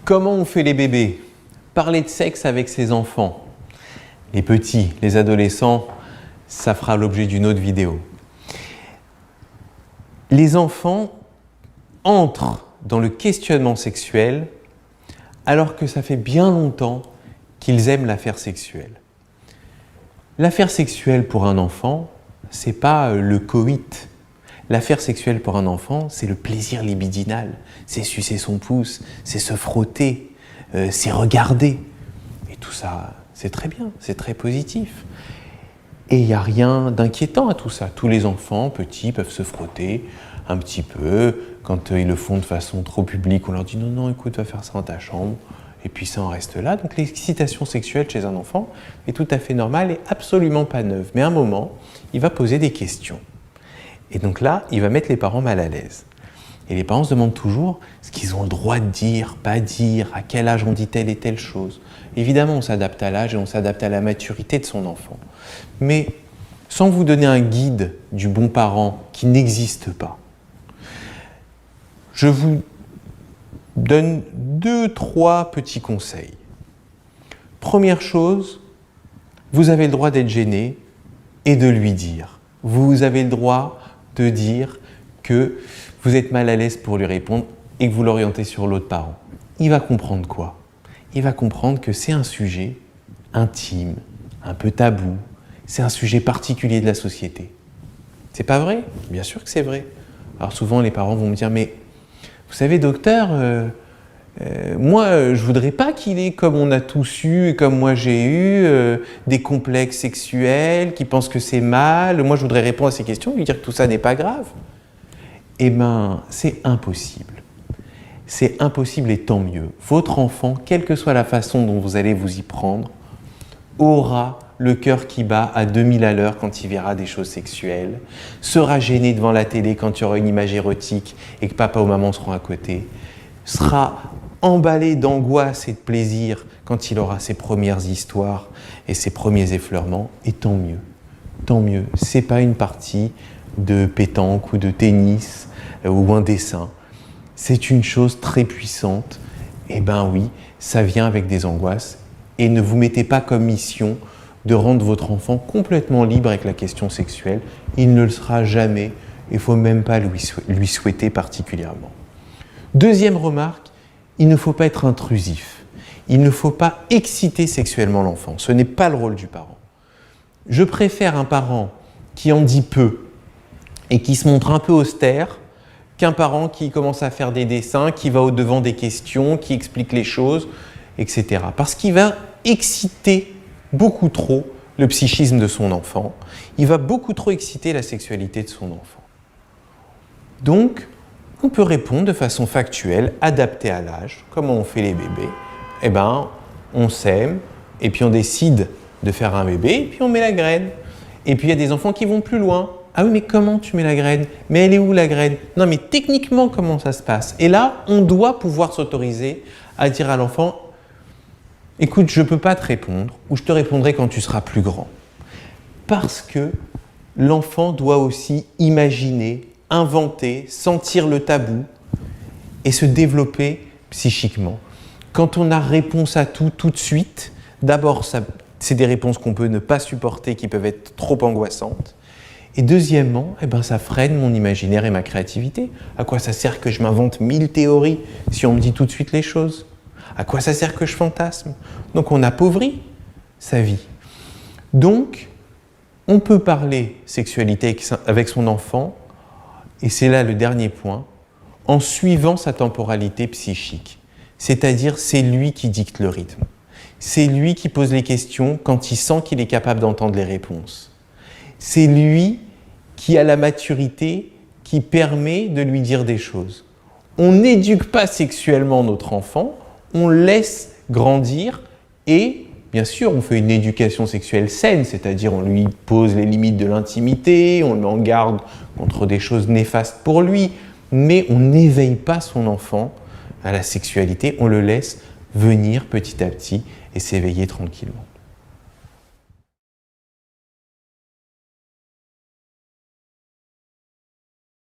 Comment on fait les bébés? Parler de sexe avec ses enfants. Les petits, les adolescents, ça fera l'objet d'une autre vidéo. Les enfants entrent dans le questionnement sexuel alors que ça fait bien longtemps qu'ils aiment l'affaire sexuelle. L'affaire sexuelle pour un enfant, c'est pas le coït. L'affaire sexuelle pour un enfant, c'est le plaisir libidinal. C'est sucer son pouce, c'est se frotter, c'est regarder. Et tout ça, c'est très bien, c'est très positif. Et il n'y a rien d'inquiétant à tout ça. Tous les enfants petits peuvent se frotter un petit peu. Quand ils le font de façon trop publique, on leur dit non, non, écoute, va faire ça dans ta chambre. Et puis ça en reste là. Donc l'excitation sexuelle chez un enfant est tout à fait normale et absolument pas neuve. Mais à un moment, il va poser des questions. Et donc là, il va mettre les parents mal à l'aise. Et les parents se demandent toujours ce qu'ils ont le droit de dire, pas dire, à quel âge on dit telle et telle chose. Évidemment, on s'adapte à l'âge et on s'adapte à la maturité de son enfant. Mais sans vous donner un guide du bon parent qui n'existe pas, je vous donne 2-3 petits conseils. Première chose, vous avez le droit d'être gêné et de lui dire. Vous avez le droit de dire que vous êtes mal à l'aise pour lui répondre et que vous l'orientez sur l'autre parent. Il va comprendre quoi? Il va comprendre que c'est un sujet intime, un peu tabou, c'est un sujet particulier de la société. C'est pas vrai? Bien sûr que c'est vrai. Alors souvent les parents vont me dire, mais vous savez docteur, moi je voudrais pas qu'il ait comme on a tous eu et comme moi j'ai eu des complexes sexuels, qui pensent que c'est mal. Moi je voudrais répondre à ces questions, lui dire que tout ça n'est pas grave. Eh bien c'est impossible. C'est impossible et tant mieux. Votre enfant, quelle que soit la façon dont vous allez vous y prendre, aura le cœur qui bat à 2000 à l'heure quand il verra des choses sexuelles, sera gêné devant la télé quand il y aura une image érotique et que papa ou maman seront à côté, sera emballé d'angoisse et de plaisir quand il aura ses premières histoires et ses premiers effleurements, et tant mieux. Tant mieux. C'est pas une partie de pétanque ou de tennis ou un dessin. C'est une chose très puissante. Eh ben oui, ça vient avec des angoisses. Et ne vous mettez pas comme mission de rendre votre enfant complètement libre avec la question sexuelle. Il ne le sera jamais. Il ne faut même pas lui souhaiter particulièrement. Deuxième remarque, il ne faut pas être intrusif. Il ne faut pas exciter sexuellement l'enfant. Ce n'est pas le rôle du parent. Je préfère un parent qui en dit peu et qui se montre un peu austère qu'un parent qui commence à faire des dessins, qui va au-devant des questions, qui explique les choses, etc. Parce qu'il va exciter beaucoup trop le psychisme de son enfant. Il va beaucoup trop exciter la sexualité de son enfant. Donc, on peut répondre de façon factuelle, adaptée à l'âge. Comment on fait les bébés? Eh bien, on sème, et puis on décide de faire un bébé, et puis on met la graine. Et puis il y a des enfants qui vont plus loin. Ah oui, mais comment tu mets la graine? Mais elle est où la graine? Non, mais techniquement, comment ça se passe? Et là, on doit pouvoir s'autoriser à dire à l'enfant, écoute, je ne peux pas te répondre, ou je te répondrai quand tu seras plus grand. Parce que l'enfant doit aussi imaginer, inventer, sentir le tabou et se développer psychiquement. Quand on a réponse à tout de suite, d'abord, c'est des réponses qu'on peut ne pas supporter, qui peuvent être trop angoissantes. Et deuxièmement, eh ben, ça freine mon imaginaire et ma créativité. À quoi ça sert que je m'invente 1000 théories si on me dit tout de suite les choses? À quoi ça sert que je fantasme? Donc on appauvrit sa vie. Donc, on peut parler sexualité avec son enfant, et c'est là le dernier point, en suivant sa temporalité psychique. C'est-à-dire, c'est lui qui dicte le rythme. C'est lui qui pose les questions quand il sent qu'il est capable d'entendre les réponses. C'est lui qui a la maturité qui permet de lui dire des choses. On n'éduque pas sexuellement notre enfant, on le laisse grandir et, bien sûr, on fait une éducation sexuelle saine, c'est-à-dire on lui pose les limites de l'intimité, on le met en garde contre des choses néfastes pour lui, mais on n'éveille pas son enfant à la sexualité, on le laisse venir petit à petit et s'éveiller tranquillement.